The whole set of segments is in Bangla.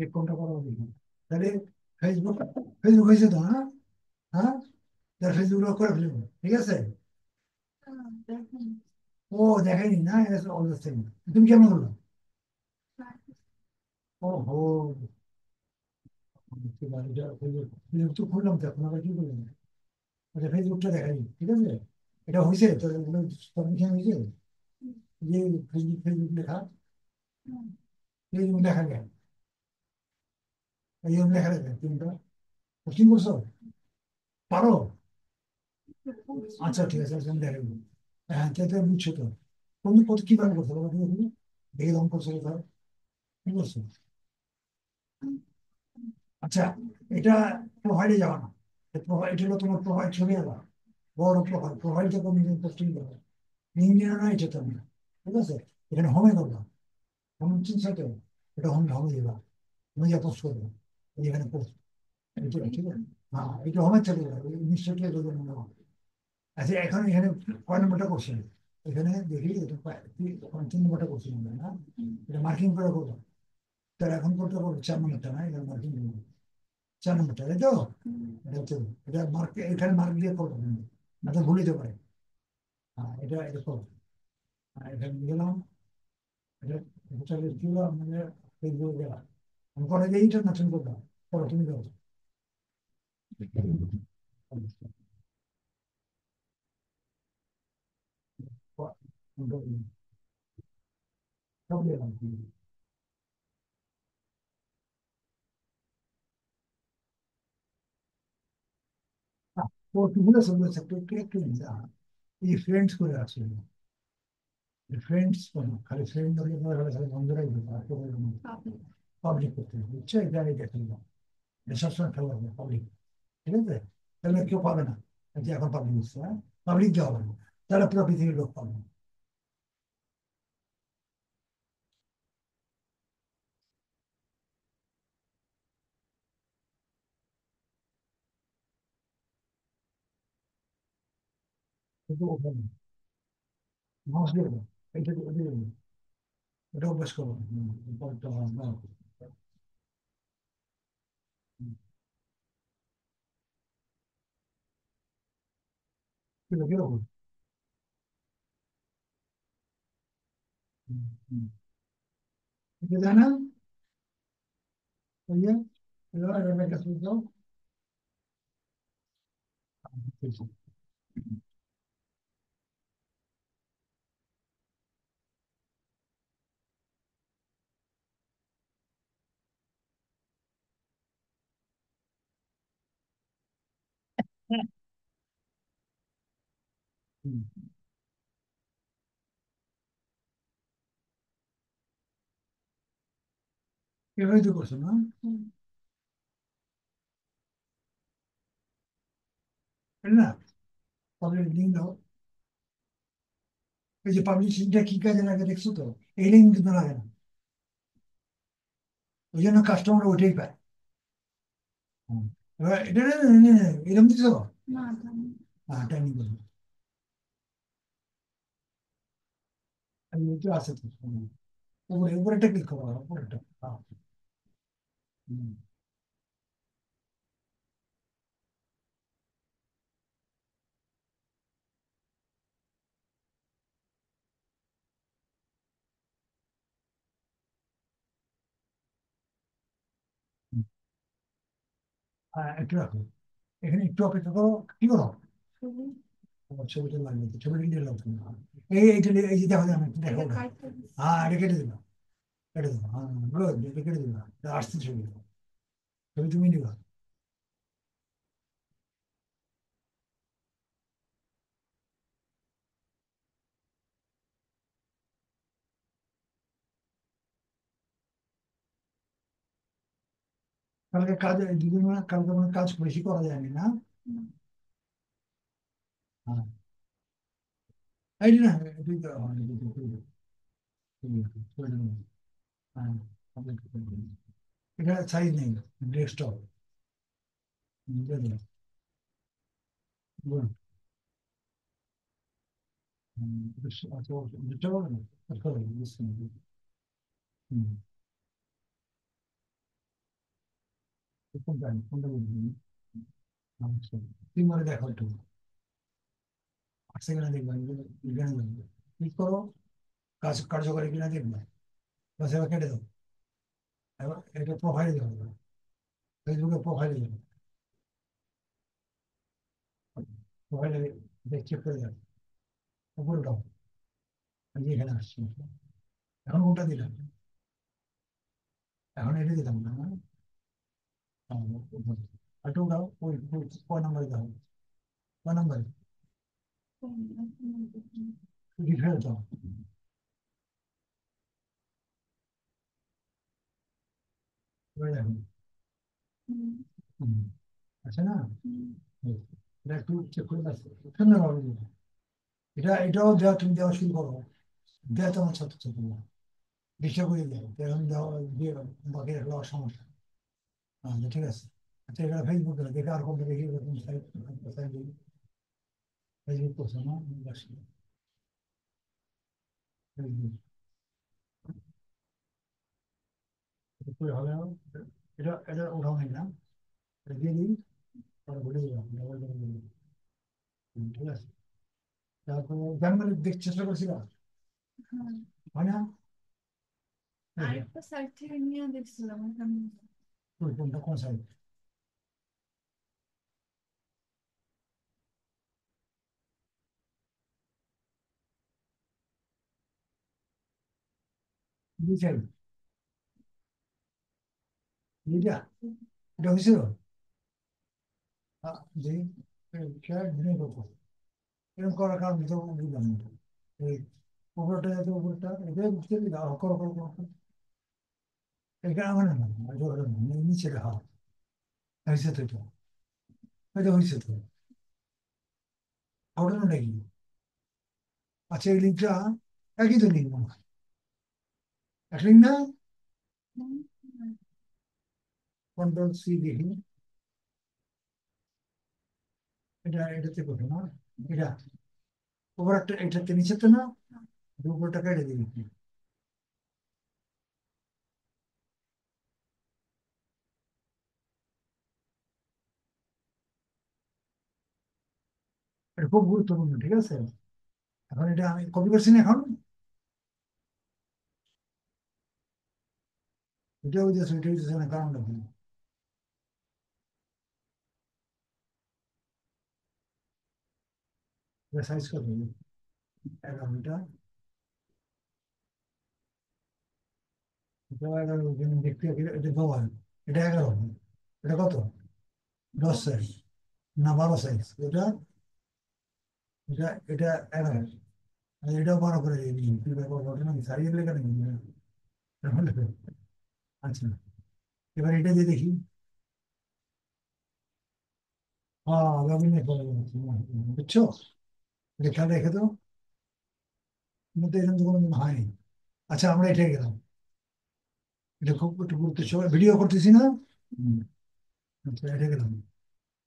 এই কোনটা করা হবে কি? তাহলে ফেসবুক ফেসবুক হয়েছে তো, হ্যাঁ? হ্যাঁ, তাহলে ফেসবুক করে ফেলবো, ঠিক আছে। ও দেখাইনি না, অবস্থা। তুমি কেমন করলো? ও হো, ফেসবুক তো খুললাম তো, এখন আবার কি করলাম? আচ্ছা, ফেসবুকটা দেখাই, ঠিক আছে। এটা হয়েছে তো, সাবমিশন হয়েছে। যে ফেসবুক ফেসবুক লেখা, ফেসবুক লেখা যায়, এই জন্য লেখা যায় তিনটা। কোশ্চিন করছো? পারো? আচ্ছা ঠিক আছে, আচ্ছা, আমি দেখাবো। হ্যাঁ, তো বুঝছো তো। কোন কত কিভাবে করতে পারো তুমি এগুলো? দেখে দম করছো কোথাও, কি করছো? আচ্ছা, এটা প্রোফাইলে যাওয়া না। প্রোফাইল, এটা হলো তোমার প্রোফাইল ছবি আলা, বড় প্রোফাইল, প্রোফাইলটা কোন দিন পোস্টিং করবে। লিঙ্কডিন না, এটা তো না, ঠিক আছে। এখানে হোমে করবা, হোম চিন্তা, এটা হোম হোমে দিবা, তুমি যা পোস্ট করবে, এই এখানে পোস্ট, ঠিক আছে। হ্যাঁ, এটা হোমের ছবি, নিশ্চয়ই যদি মনে হয়। আচ্ছা, এখন এখানে কয় নম্বরটা কোশ্চেন? এখানে দেখি এটা 3 নম্বরটা কোশ্চেন হবে না, এটা মার্কিং করে করবো। তার এখন করতে পারবো 4 নম্বরটা, না এখানে মার্কিং করবো 4 নম্বরটা, তাই তো। এটা হচ্ছে, এটা মার্ক, এখানে মার্ক দিয়ে করবো না, তো ভুল হতে পারে। হ্যাঁ, এটা করবো। এখানে গেলাম, এটা এটা কি হলো আমাদের, ফেসবুকে গেলাম। আমি করে দিই, এটা নতুন করলাম, করো তুমি করো। সব দিলাম। ও কি বলেছে, বলেছে একটু একটু একটু এই ফ্রেন্ডস করে আছে, ফ্রেন্ডস কোনো খালি ফ্রেন্ড হলে পরে খালি বন্ধুরাই দেবো, আর কেউ পাবলিক করতে হবে, বুঝছো, এটা আমি দেখে নিলাম। এটা সবসময় খেলা হবে পাবলিক, ঠিক আছে। তাহলে কেউ পাবে না, এই যে এখন পাবলিক দিচ্ছে, হ্যাঁ, পাবলিক দেওয়া হবে না, তাহলে পুরো পৃথিবীর লোক পাবে না। কিন্তু ওখানে মাস দেবে না, এটা এটা দেবে না। এটা অভ্যাস করবো না। পরেরটা হয় না। কিরকম? এটা জানা, ওই যে এবার একটা সুযোগ দাও। হুম, এভাবেই তো করছো না? তাই না? পাবলিক লিঙ্ক দাও। এই যে পাবলিশিংটা কি কাজে লাগে দেখছো তো, এই লিঙ্ক কিন্তু লাগে না, ওই জন্য কাস্টমার ওইটাই পায়। হুম। এবার এটা এরকম দিছো। হ্যাঁ, টাইমিং করবো। আমি একটু আছে তো, উপরে উপরেটা ক্লিক করো, উপরেটা, হ্যাঁ। হুম। হ্যাঁ, একটু রাখো, এখানে একটু অপেক্ষা করো। কি করো? আমার ছবিটা লাগবে তো, ছবিটা নিয়ে লাগবে না। এইটা এই যে দেখো, আমি একটু দেখো ওটা। হ্যাঁ, এটা কেটে দিলাম, কেটে দিলাম, হ্যাঁ গুড, এটা কেটে দিলাম, এটা আসছে ছবি, ছবি তুমি নিবা। কালকে কাজ, এই দুদিন মানে কালকে মানে কাজ বেশি করা যায়নি না। হ্যাঁ, এই যে না, এটাই তো, হ্যাঁ, এটাই তো, এটাই তো, এটাই তো, ছবিটা নিয়ে। হ্যাঁ, complete করে দিলাম। এটা সাইজ নেই, ডেস্কটপ, দিয়ে দিলাম। Good. আচ্ছা, দিতে পারবে না? আচ্ছা, বুঝছি। হুম। কোনটা কোনটা বুঝলি? আচ্ছা, তুই মনে দেখো একটু 8 সেকেন্ডে দেখবেন এখানে দেখবে ক্লিক করো, কাজ কার্যকরী কিনা দেখবে, বাস এবার কেটে দাও। এবার এটা প্রোফাইলে যাবে, ফেসবুকে প্রোফাইলে যাবে, প্রোফাইলে চেক করে যাবে, উপরে দাও, আমি যে এখানে আসছি। এখন কোনটা দিলাম? এখন এটা দিলাম না, আর টু দাও, ওই কয় নাম্বারে দাও, কয় নাম্বারে রিফ্রেশ দাও, এবার দেখুন। হুম, আছে না? হুম। এটা একটু চেক করে দেখো, সুন্দর হবে। এটাও দেওয়া, তুমি দেওয়া শুরু করো, দেওয়া তোমার ছাত্রছাত্রীরা চেষ্টা করে দেয়, এখন দেওয়া দিয়ে বাকি রাখলে সমস্যা। আচ্ছা ঠিক আছে। আচ্ছা এটা ফেসবুকে দেখে আর কোনটা দেখি এরকম সাইট, ফেসবুক করছে না? ফেসবুক করে হবে না। এটা এটা ওঠাও নেই না, এটা দিয়ে দিই, পরে ভুলে যাবো, double double double। ঠিক আছে। তারপরে জার্মানি দেখতে চেষ্টা করছিলাম, হয় না? আরেকটা সাইট থেকে নিয়ে দেখছিলাম ওখানে। কোনটা কোন সাইড? দুই সাইড, এইটা, এটা হয়েছিল। যে দিনের গল্প এরকম করার কারণ তো বুঝলাম না। এই উপরটা এত উপরটা এটা বুঝতে পারি করো করো করো, এটা আমার না, এটা ওটা না, নিচে রাখা হয়েছে তো, এটা হয়েছে তো, ঘটনাটা কি? আচ্ছা এই লিঙ্কটা একই তো লিঙ্ক, এক লিঙ্ক না? কন্ট্রোল সি দেখি, এটা এটাতে করো না, এটা উপর একটা, এটাতে নিচেতে না, উপরটা কেটে দিবি। এটা খুব গুরুত্বপূর্ণ, ঠিক আছে? এখন এটা আমি কপি করছি না, এখন এটা হইতেছে, এটা হইতেছে না, কারণটা কি? এটা সাইজ কত? 11টা, এটা 11, দেখতে এটা 10, এটা 11, এটা কত? 10 সাইজ না 12 সাইজ? এটা এটা এটা 11, আর এটাও 12 করে দিই, কি ব্যাপার ঘটনা কি সারিয়ে দিলে কেন? তাহলে তো, আচ্ছা এবার এটা দিয়ে দেখি। হ্যাঁ লগ ইন বুঝছো, এটা খেয়াল রেখে তো, কিন্তু এরকম তো কোনোদিন হয়নি। আচ্ছা আমরা এটাই গেলাম, এটা খুব একটু গুরুত্ব সবাই ভিডিও করতেছি না। হুম, আচ্ছা এটা গেলাম,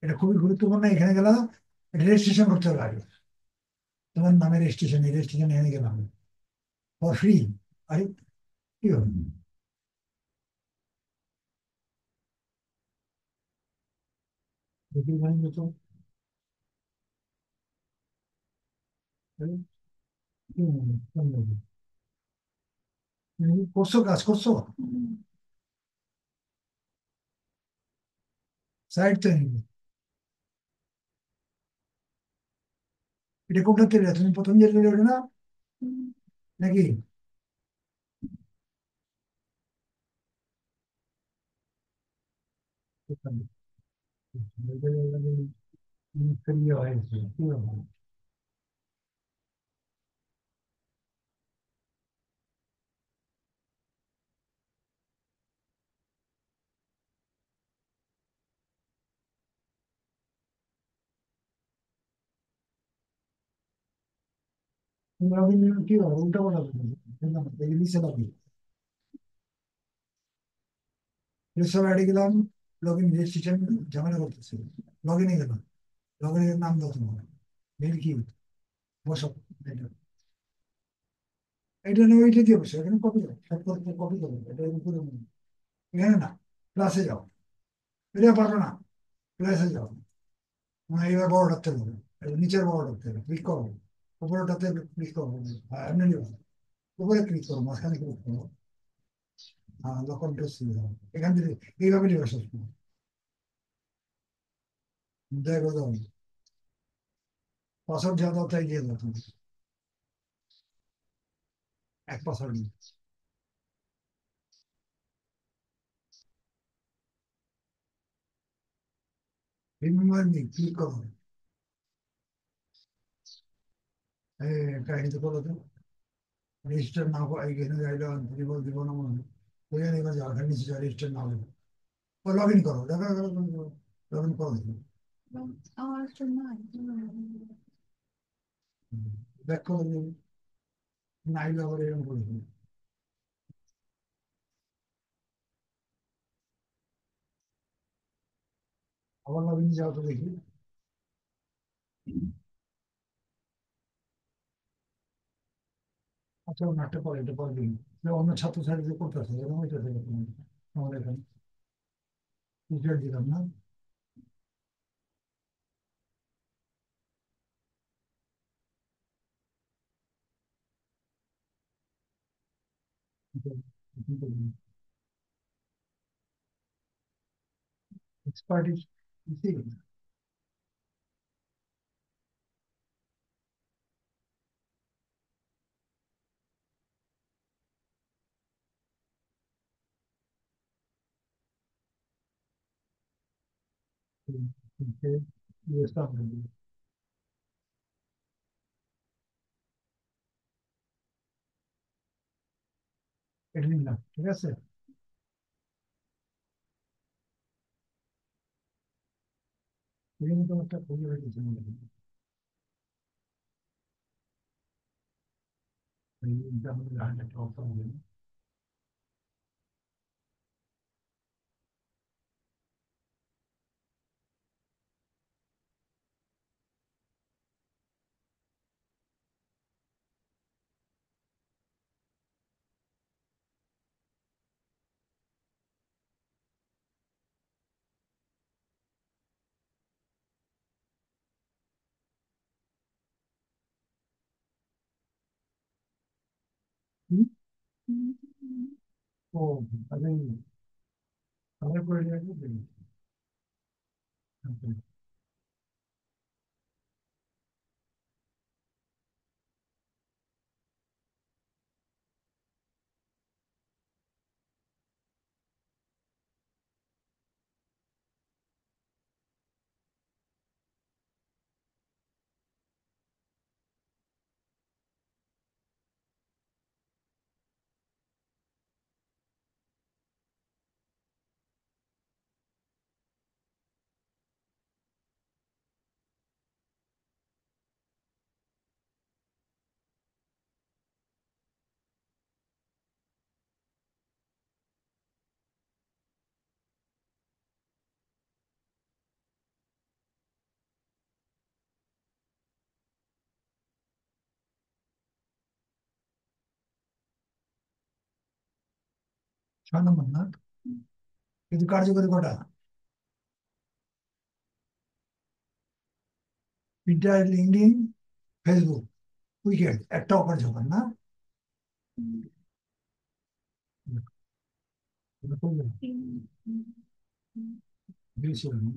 এটা খুবই গুরুত্বপূর্ণ, এখানে গেলাম, রেজিস্ট্রেশন করতে হবে আগে, তোমার নামে রেজিস্ট্রেশন, এই রেজিস্ট্রেশন এখানে গেলাম ফর ফ্রি। আরে কি হবে? দেখি ভাই তো, এই, কি হবে? কোন হবে? তুমি করছো, কাজ করছো, সাইড তো নিবে, এটা কোনটা থেকে তুমি প্রথম যে ওটা না নাকি? ইয়ে হয়েছে কি হবে? তুমি কি হবে উল্টা কথা বলছো, নিচে লাগবে, রেজিস্টার আইডি গেলাম, লগ ইন রেজিস্ট্রেশন, ঝামেলা করতেছে, লগ ইনে গেলাম, লগ ইনের নাম দাও তোমার, মেল কি, বসো, এটা এটা নেই, ওইটা দিয়ে বসো, এখানে কপি দাও, সব কপি দেবো, এটা উপরে এখানে না, ক্লাসে যাও, এটা পারবে না, প্লেসে যাও, মানে এইবার বড় ডাকতে হবে, নিচের বড় ডাকতে হবে, ক্লিক করো, উপরেটাতে ক্লিক করো, হ্যাঁ এমনি নিও, উপরে ক্লিক করো, মাঝখানে ক্লিক করো, হ্যাঁ লক অন টু সি, এখান থেকে এইভাবে নিবে সবসময়, দেখো দাও, পাসওয়ার্ড যা দাও তাই দিয়ে দাও তুমি, এক পাসওয়ার্ড নিয়ে। রিমেম্বার মি ক্লিক করো, কাহিনীতে করো তো, রেজিস্টার না করে এখানে যাইলে দিব দিব না মনে হয়, ওই এবার যাও, এখানে নিচে যাও, রেজিস্টার না হবে, লগ ইন করো, দেখো লগ ইন করো, আমার জন্য একদম ব্যাক করে দিন, নাই ব্যবহার এরকম করে দিন, আবার লগ ইন যাও তো দেখি, আচ্ছা অন্য একটা পরে, এটা পরে দিন, অন্য ছাত্রছাত্রীদের করতেছে এরকম হইতেছে আমাদের এখানে, টিচার দিলাম না, এক্সপার্টিস, এটা নিলাম, ঠিক আছে, এটা কিন্তু একটা খুবই হয়ে গেছে মনে হয়। এই আমাদের হান্ড্রেড অফার হবে, ও তাহলে তাহলে করে যাবে, ছয় নম্বর না, কিন্তু কার্যকরী কটা, টুইটার, লিঙ্কডইন, ফেসবুক, উইকেট, একটা অকার্যকর না, এটা করবে না। বেশি হলো না।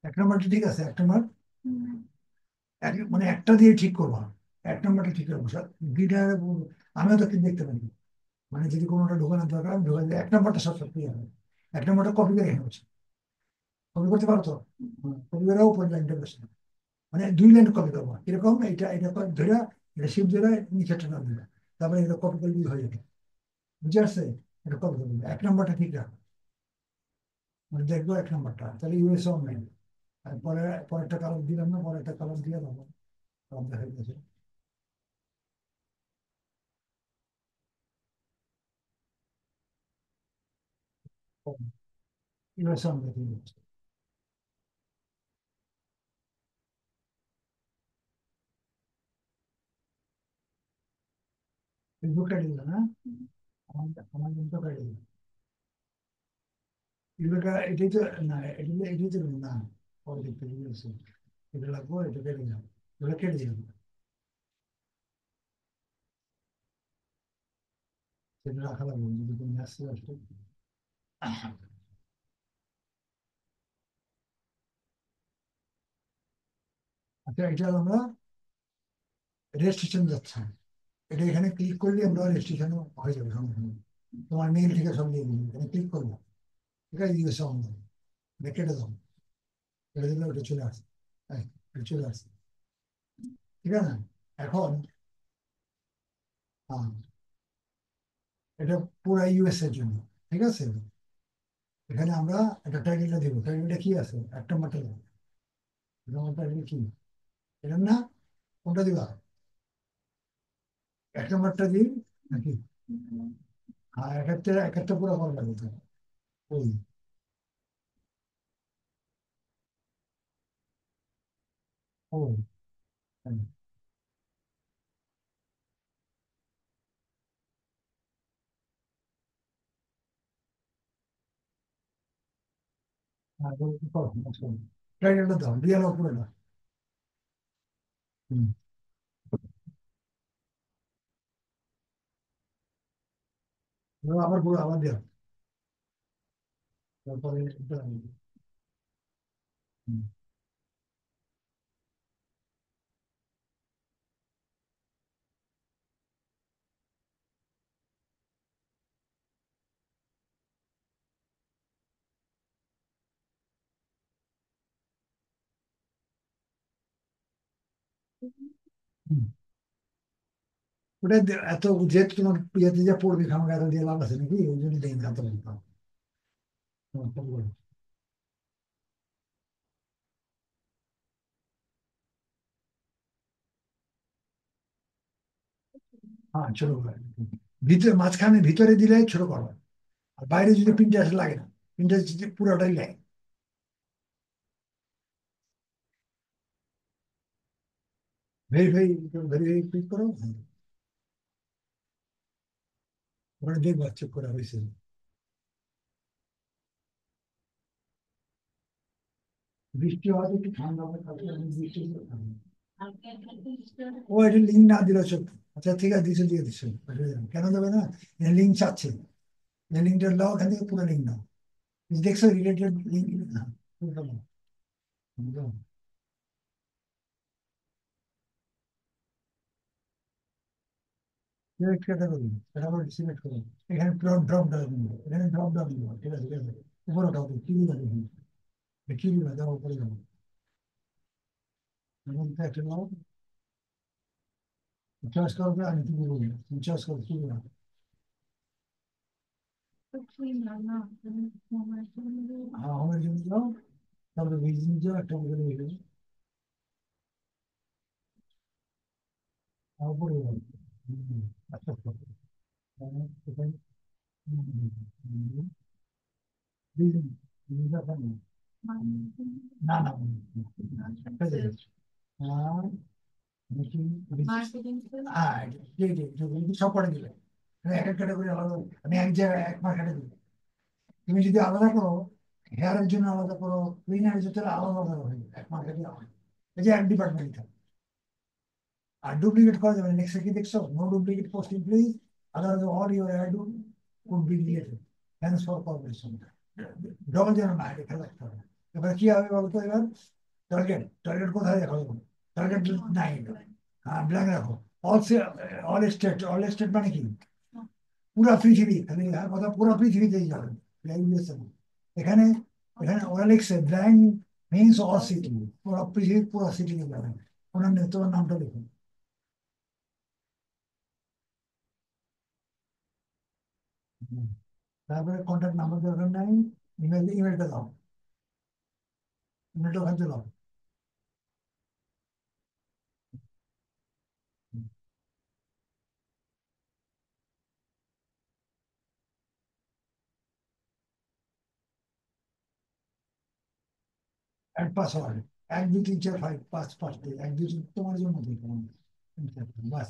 এক নম্বরটা ঠিক আছে, এক নম্বর মানে একটা দিয়ে ঠিক করবা, এক নম্বরটা ঠিক করবো দুইটা, আমিও তো ঠিক দেখতে পারি, মানে যদি কোনোটা ঢোকানোর দরকার আমি ঢোকা দিই, এক নম্বরটা সব ক্লিয়ার হবে, এক নম্বরটা কপি করে এখানে বসে, কপি করতে পারো তো, কপি করে উপর লাইনটা বসে, মানে দুই লাইন কপি করবো, এরকম এটা এটা ধরে, এটা শিপ ধরে নিচেরটা নাম দিবে, তারপরে এটা কপি করলে হয়ে যাবে, বুঝে আসছে, এটা কপি করবে, এক নম্বরটা ঠিক রাখো, মানে দেখবো এক নম্বরটা, তাহলে ইউএস অনলাইন, আর পরে পরেরটা কালার দিলাম না, পরেরটা কালার দিয়ে দেবো, সব দেখা গেছে, ইউএস অনলাইন, ফেসবুকটা দিল না, আমার কিন্তু কাটে দিল, এগুলোটা এটাই তো, না এটাই তো না, পরে দেখতে পেয়েছি। এটা লাগবো, এটা কেটে যাবো, এগুলো কেটে যাবো, সেটা রাখা লাগবে যদি তুমি আসতে আসতে। আচ্ছা, এটা আমরা রেজিস্ট্রেশন যাচ্ছে, এটা এখানে ক্লিক করলে আমরা রেজিস্ট্রেশন হয়ে যাবে সঙ্গে সঙ্গে। তোমার মেইল থেকে সব দিয়ে দিবে, এখানে ক্লিক করবো, ঠিক আছে, ইউএসএ অনলাইন, এটা কেটে দাও, কেটে দিলে ওটা চলে আসে, হ্যাঁ, এটা চলে আসে, ঠিক আছে। এখন হ্যাঁ, এটা পুরো ইউএস এর জন্য, ঠিক আছে। এখানে আমরা একটা টাইটেলটা দিব, টাইটেলটা কি আছে, একটা মাত্র টাইটেল কি, এরকম না, কোনটা দিবা, এক নম্বরটা দিই নাকি, হ্যাঁ, এক একটা পুরো করা লাগবে তো। ওই ও হ্যাঁ, হ্যাঁ, করো, টাইটেলটা দাও, দিয়ে নাও পুরো না। হুম, এবার আবার পুরো আবার দেওয়া, তারপরে হুম, হুম। ওটা এত, যেহেতু তোমার ইয়েতে যে পড়বে খামাকে এত দিয়ে লাভ আছে নাকি, ওই জন্য দেই না এত বলতাম। হ্যাঁ, ছোট করে ভিতরে, মাঝখানে ভিতরে দিলে ছোট করো, আর বাইরে যদি প্রিন্টার লাগে না, প্রিন্টার পুরোটাই লাগে। ভেরিফাই, ভেরিফাই ক্লিক করো, হ্যাঁ, ওখানে দেখবো চেক করা হয়েছে। বৃষ্টি হওয়াতে একটু ঠান্ডা হবে, তারপরে আমি বৃষ্টি হলে ঠান্ডা। ও এটা লিঙ্ক না দিলে চোখ, আচ্ছা ঠিক আছে, দিছে দিয়ে দিচ্ছে, কেন দেবে না, লিঙ্ক চাচ্ছে, লিঙ্কটা দাও, ওখান থেকে পুরো লিঙ্ক দাও, দেখছো রিলেটেড লিঙ্ক, হ্যাঁ, পুরোটা দাও, দাও। সিলেক্ট কেটে করুন, এটা করে সিলেক্ট করুন, এখানে ড্রপ ডাউন দিন, এখানে ড্রপ ডাউন দিন, ঠিক আছে, ঠিক আছে, উপরে ওঠাও, কি দিবা দেখুন, কি দিবা দাও, উপরে যাবো, এখন তো একটা নাও, চয়েস করবে, আমি কি বলবো, চয়েস করো কি দিবা। হ্যাঁ, হোমের জন্য যাও, তারপরে ভিজিং যাও, একটা মধ্যে নিয়ে যাও, উপরে যাও। হুম, আচ্ছা আচ্ছা, এখানে ভিজিং, না না, একটা জায়গায়। আর দেখি, হ্যাঁ, সব করে দিলে, এক এক ক্যাটাগরি আলাদা, আমি এক জায়গায় এক মার্কেটে দিই। তুমি যদি আলাদা করো, হেয়ারের জন্য আলাদা করো, ক্লিনারের জন্য আলাদা আলাদা হবে, এক মার্কেটে আলাদা, এই যে এক ডিপার্টমেন্ট। আর ডুপ্লিকেট করা যাবে না, নেক্সট কি দেখছো, no duplicate posting please, otherwise all your ad could be deleted, thanks for cooperation. Double যেন না, এটা খেয়াল রাখতে হবে। এবার কি হবে বলতো, এবার টার্গেট, টার্গেট কোথায় রাখো, টার্গেট নাই, হ্যাঁ, ব্ল্যাঙ্ক রাখো। অল, অল স্টেট মানে কি, পুরা পৃথিবী, খালি আর কথা পুরা পৃথিবীতেই যাবে, US না। এখানে, এখানে ওরা লিখছে ব্ল্যাঙ্ক মিনস অল সিটি, পুরা পৃথিবী পুরা সিটি যাবে, ওনার তোমার নামটা লিখুন। হুম। তারপরে কন্ট্যাক্ট নাম্বার দরকার নাই, ইমেলটা দাও, ইমেলটা ওখান থেকে দাও। অ্যাড পাসওয়ার্ড, 1 2 3 4 5, পাঁচটি, 1 2 3 তোমার জন্য দেখো, বাস,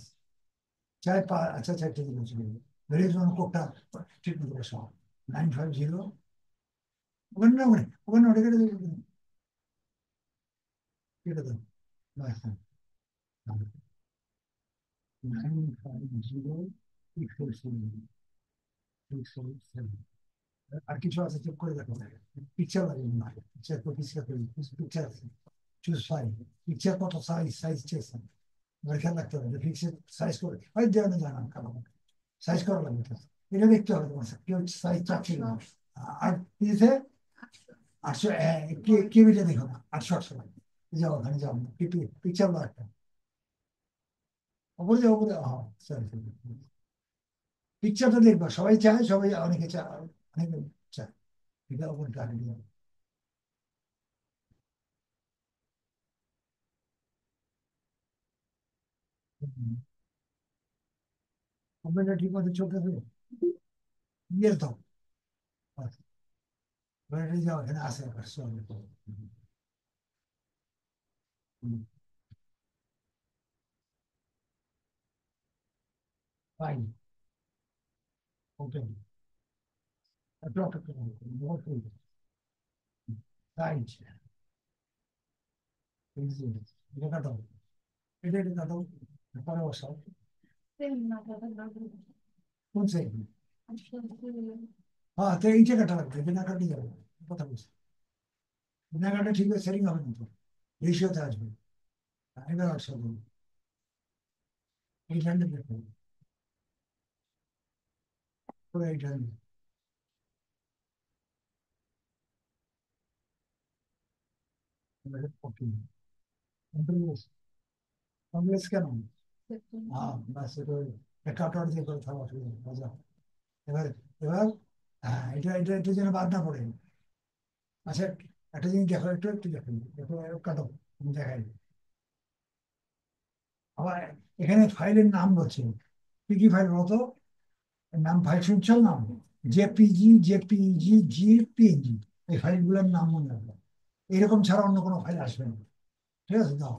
আচ্ছা, চারটে দিলে চলে যাবে, ভেরিয়েশন কোডটা ঠিক মতো বসো, 950, ওখানে না, ওখানে ওখানে ওটা কেটে দেবে, কেটে দেবে। ব্যাস, হ্যাঁ। 950 647 আর কিছু আছে চেক করে দেখো, পিকচার লাগবে না, পিকচার তো পিকচার করি, পিকচার আছে, চুজ ফাইল, পিকচার কত সাইজ, সাইজ চেয়েছেন, এবার খেয়াল রাখতে হবে যে পিকচার সাইজ করে ওই দেওয়া জানা কারণ সাইজ করা লাগবে তো। এটা দেখতে হবে তোমার কেউ সাইজ চাচ্ছিল না। আর দিয়েছে 800, কেবিটা দেখো না, 800 লাগবে। যাও ওখানে যাও, পিকচার লো একটা, ওপরে যাও, ওপরে, হ্যাঁ সরি, পিকচারটা দেখবা, সবাই চায়, সবাই অনেকে চায়, অনেকে চায়, এটা ওপরে টাকা দিয়ে। কম্পিউটার ঠিক মতো চলতেছে, ইয়ে তো, বাইরে যাও, এখানে আসে সরি, ফাইন, ওপেন, একটু অপেক্ষা করো, সাইজ, এটা কাটো, এটা কাটো, পরে বসাও, কোন সাইড, হ্যাঁ তো এইটা কাটা লাগবে, এটা না কাটলে যাবে, কথা বলছি, না কাটলে ঠিক আছে, সেটিং হবে না তো, রেশিওতে আসবে, এবার আসবে, এই হ্যান্ডেল দেখো, পুরো এই হ্যান্ডেল, কংগ্রেস, কংগ্রেস কেন, হ্যাঁ বাস এটা, কাটার দিয়ে করে থাকা অসুবিধা নেই, বুঝলাম। এবার, এবার, হ্যাঁ এটা এটা এটা যেন বাদ না পড়ে। আচ্ছা, একটা জিনিস দেখো, একটু একটু দেখো, দেখো কাটো, আমি দেখাই। আবার এখানে ফাইলের নাম বলছে, কি কি ফাইল বলতো, নাম ফাইল শুনছো, নাম জেপিজি, জেপিজি, জিপিএনজি, এই ফাইলগুলোর নাম মনে রাখবে, এরকম ছাড়া অন্য কোনো ফাইল আসবে না, ঠিক আছে, দাও,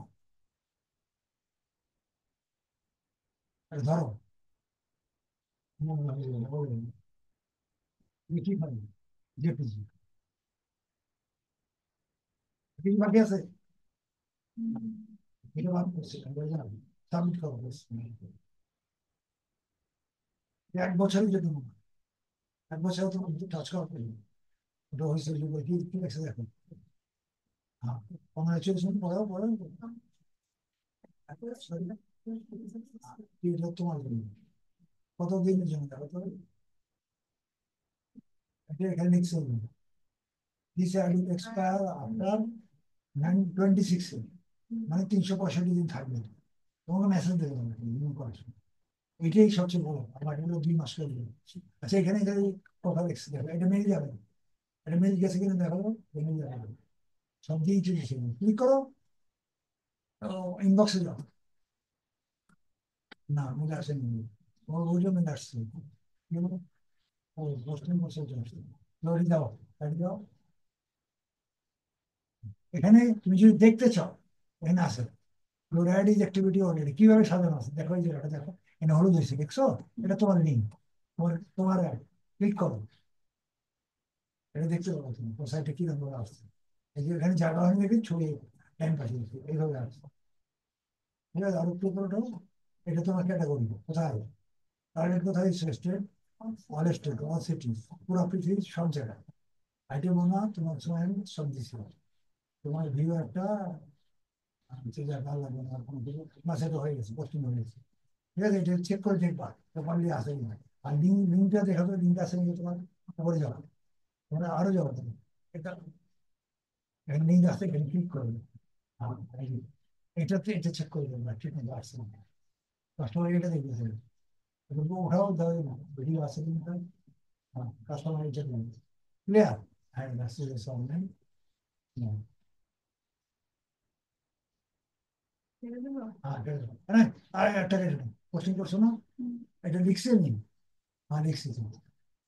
এটা ধরো, কি ফাইল, জেপিজি, বাকি আছে, এটা বাদ করছে, সাবমিট করো, এক বছরের জন্য, এক বছরে তোমার টাচ করা করবে, ওটা হয়েছে কি কি লেখছে দেখো, হ্যাঁ, কংগ্রেচুলেশন পড়াও পড়ো, এটা তোমার জন্য, কত দিনের জন্য দেখো তো, এটা এখানে লিখছে, দিস will expire after 9/26, মানে 365 দিন থাকবে, তোমাকে মেসেজ দেবে রিনিউ করার জন্য। এটাই সবচেয়ে বড়, আমার এগুলো 2 মাস করে দেবে। আচ্ছা এখানে এটা কথা লিখছে দেখো, এটা মেরে যাবে, এটা মেরে গেছে কিনা দেখো, মেরে যাবে, সব দিয়ে চলেছে, ক্লিক করো, ইনবক্সে যাও, না মেলে আসেনি, তোমার বললো মেলে আসছে, ও পোস্টিং বসে আসছে, লড়ি যাও, লড়ি যাও, এখানে তুমি যদি দেখতে চাও, এখানে আছে ক্লোরাইড ইজ অ্যাক্টিভিটি অলরেডি, কিভাবে সাজানো আছে দেখো, এই জায়গাটা দেখো, এখানে হলুদ হয়েছে দেখছো, এটা তোমার লিঙ্ক, তোমার তোমার ক্লিক করো, এটা দেখতে পাবো তুমি তোর সাইটে কি রকম আসছে, এই যে এখানে জায়গা হয়ে গেছে, ছড়িয়ে টাইম পাঠিয়ে দিচ্ছে, এইভাবে আসছে, ঠিক আছে, আর একটু করে দাও, এটা তোমার ক্যাটাগরি কোথায়, টার্গেট কোথায়, স্টেট, অল স্টেট, অল সিটিজ, পুরো পৃথিবীর সব জায়গায়, আইটি মনে তোমার সময় আমি সব দিচ্ছি, তোমার ভিউ একটা, যে যা ভালো লাগবে না, কোনো কিছু মাসে তো হয়ে গেছে, পোস্টিং হয়ে গেছে, ঠিক আছে, এটা চেক করে দেখবা প্রপারলি আসে কিনা, আর লিঙ্কটা দেখাবে, লিঙ্ক আসে কিনা তোমার, উপরে যাবে, তোমরা আরো যাবো তুমি, এটা এখানে লিঙ্ক আছে, এখানে ক্লিক করবে, হ্যাঁ, এটাতে এটা চেক করে দেবে ঠিক মতো আসছে না, কাস্টমার এটা দেখবে, ওঠাও দাও, ভিডিও আছে কিন্তু, হ্যাঁ কাস্টমার এটা দেখবে, ক্লিয়ার, হ্যাঁ মেসেজ অনলাইন, হ্যাঁ কেটে দেবো, হ্যাঁ, আর একটা কেটে দেবো, কোশ্চেন করছো না, এটা লিখছে নি, হ্যাঁ লিখছি তুমি,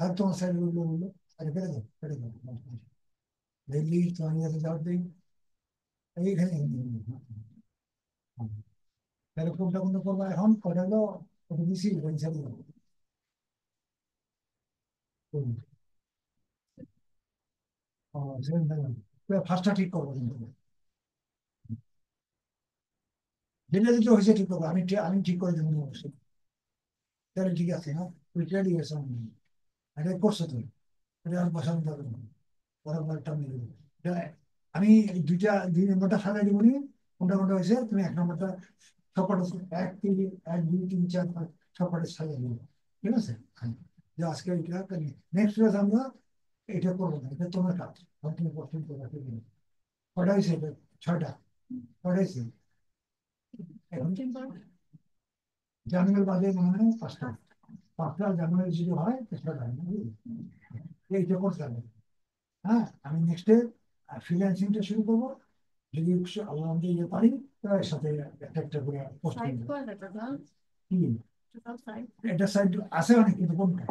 আর তোমার সাইড বললো বললো, আরে কেটে দেবো, কেটে দেবো, দেখলি তোমার কাছে যাওয়ার দিই, এইখানে, তাহলে কোনটা কোনটা করবো এখন, কটা হলো, ওটা দিছি, ওই হিসাবে করবো। ফার্স্টটা ঠিক করবো কিন্তু, যেটা যেটা হয়েছে ঠিক করবো, আমি ঠিক করে দেবো অবশ্যই। তাহলে ঠিক আছে, হ্যাঁ তুই রেডি গেছে, এটা করছো তুই, এটা আর বসানো যাবে না, বরাবর একটা মেরে দেবো। এটা আমি এই দুই নম্বরটা সাজাই দিব নি, কোনটা কোনটা হয়েছে তুমি এক নম্বরটা সবকটা, এক তিন, এক দুই তিন চার পাঁচ সবকটা সাজাই দিব, ঠিক আছে? হ্যাঁ। যে আজকে এটা নেক্সট ক্লাস আমরা এটা করবো না, এটা তোমার কাজ, তুমি পছন্দ করো কটা হয়েছে এটা? ছয়টা, কটা হয়েছে এখন? জানুয়ারি বাদে মনে হয় পাঁচটা, পাঁচটা জানুয়ারি যদি হয় চেষ্টা করেন, এইটা করতে হবে। হ্যাঁ, আমি নেক্সটে ফ্রিল্যান্সিংটা শুরু করবো, যদি আল্লাহ আমাকে ইয়ে পারি, তার সাথে একটা একটা করে পোস্ট সাইড করবো। করে দাও কি টোটাল সাইড। এটা সাইড আছে অনেক, কিন্তু কোনটা,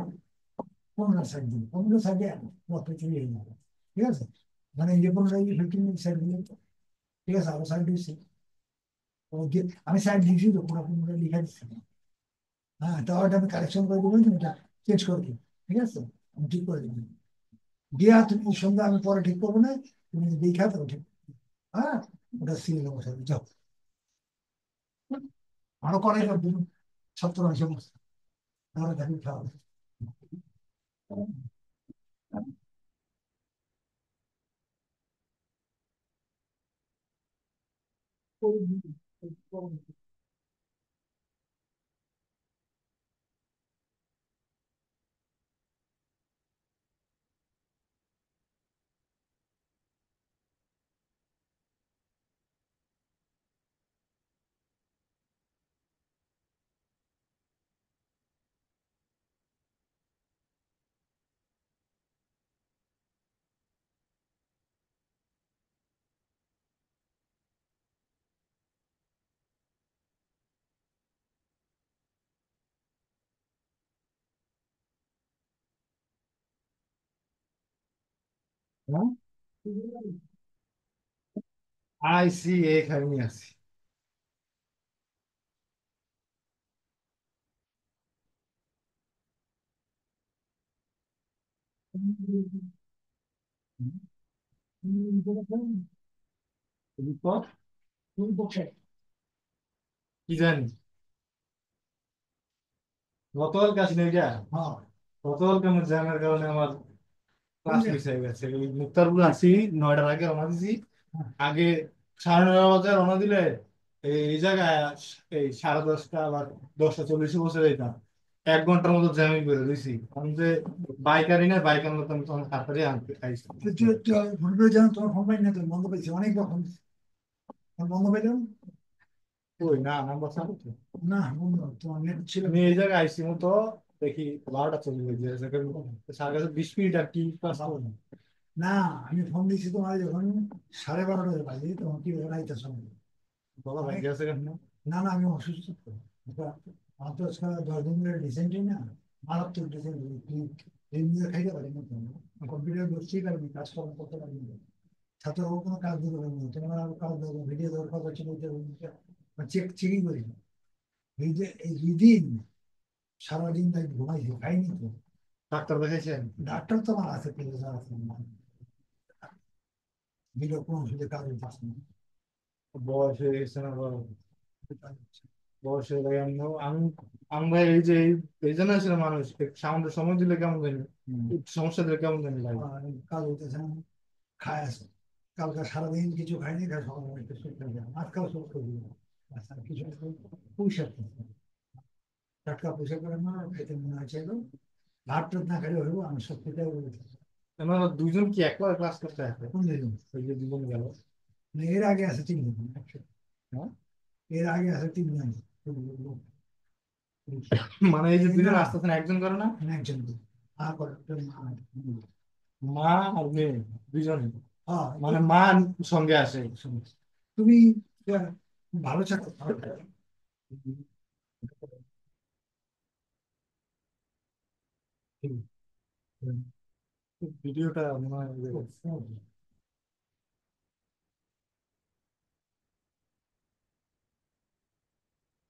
কোনটা সাইড দিন, কোনটা সাইডে মতো চলে যাবে, ঠিক আছে? মানে এই যে কোনো সাইডে 15 মিনিট সাইড দিলে তো, ঠিক আছে, আরো সাইড দিচ্ছি, আমি সাইড দিচ্ছি তো, পুরো পুরো লিখে দিচ্ছি। হ্যাঁ, তাও এটা আমি কারেকশন করে দেবো, তুমি এটা চেঞ্জ করে দিই, ঠিক আছে? আমি ঠিক করে দিবো, দিয়া তুমি সন্ধ্যা, আমি পরে ঠিক করবো না, তুমি দেখা তো ঠিক। হ্যাঁ, ওটা সিরিয়াল বসে যাও, আরো করে যাবো, 70-80 বছর আমরা দেখি খাওয়া। হ্যাঁ, আইসি এখানে আছি। বিপদ, কি জানি, গতকাল কাজ নেই যা। হ্যাঁ, গতকাল কেমন জ্যামের কারণে আমার ক্লাস মিস হয়ে গেছে। ওই মুক্তারপুর আসি 9টার আগে রওনা দিছি, আগে 9:30 বাজে রওনা দিলে এই জায়গায় এই 10:30 আবার 10:40 বসে যেতাম, 1 ঘন্টার মতো জ্যামে বেরো দিছি। আমি যে বাইক আনি না, বাইক আনলে তো আমি তখন তাড়াতাড়ি আনতে খাইছি। ফোন করে জানো, তোমার ফোন পাই না, তুমি বন্ধ পেয়েছি অনেকবার ফোন, বন্ধ পেলাম। ওই না, নাম্বার চালু তো না, বন্ধ তোমার নেট ছিল। আমি এই জায়গায় আইসি মতো দেখি 12টা চলে গেছে, সাড়ে কাছে 20 মিনিট আর কি পাস হবে না। না, আমি ফোন দিয়েছি তোমার যখন 12:30 বাজে, তখন কি ব্যাপার আইতেছ না? বলা ভাই গেছে কেন? না না, আমি অসুস্থ তো। আমার তো আজকে 10 দিন ধরে ডিসেন্ট্রি না, মারাত্মক ডিসেন্ট্রি, খাইতে পারি না, কম্পিউটার বসতেই পারি না, কাজকর্ম করতে পারি না, ছাত্রবাবু কোনো কাজ দিতে পারি না, তোমার আরো কাজ দেবো, ভিডিও দেওয়ার কথা ছিল, চেক চেকই করি না। এই যে এই 2 দিন সারাদিন তাই ঘুমাইছি, খাইনি তো। ডাক্তার দেখাইছেন? ডাক্তার তো আমার আছে, পেলে আছে, দিলেও কোনো ওষুধে কাজ হইতেছে না। বয়স হয়ে গেছে না বড়, বয়স হয়ে গেলে আমি আমরা এই যে এই জেনারেশনের মানুষ সামান্য সময় দিলে কেমন জানি, একটু সমস্যা দিলে কেমন জানি লাগে। কাজ হইতেছে না, খায় আছে, কালকে সারাদিন কিছু খাইনি, খাই সকাল একটু সুস্থ হয়ে যায়, আজকাল সুস্থ হয়ে যায়। আচ্ছা, কিছু পুঁইশাক খাইছি। টাটকা পুঁইশাক করে না খেতে মনে হয়েছে, ভাত টাত না খেলে হইব, আমি সত্যিটাই বলেছি। আমরা দুজন কি একলা ক্লাস করতে আসবে? কোন দুজন? ওই যে দুজন গেল না, এর আগে আছে 3 জন একসাথে। হ্যাঁ, এর আগে আছে 3 জন। মানে এই যে দুজন আসতেছেন, একজন করে না? না, একজন করে। আর করে একটা মা আর মেয়ে, দুজন। হ্যাঁ, মানে মা সঙ্গে আসে। তুমি ভালো ছাত্র, ভিডিওটা মনে হয়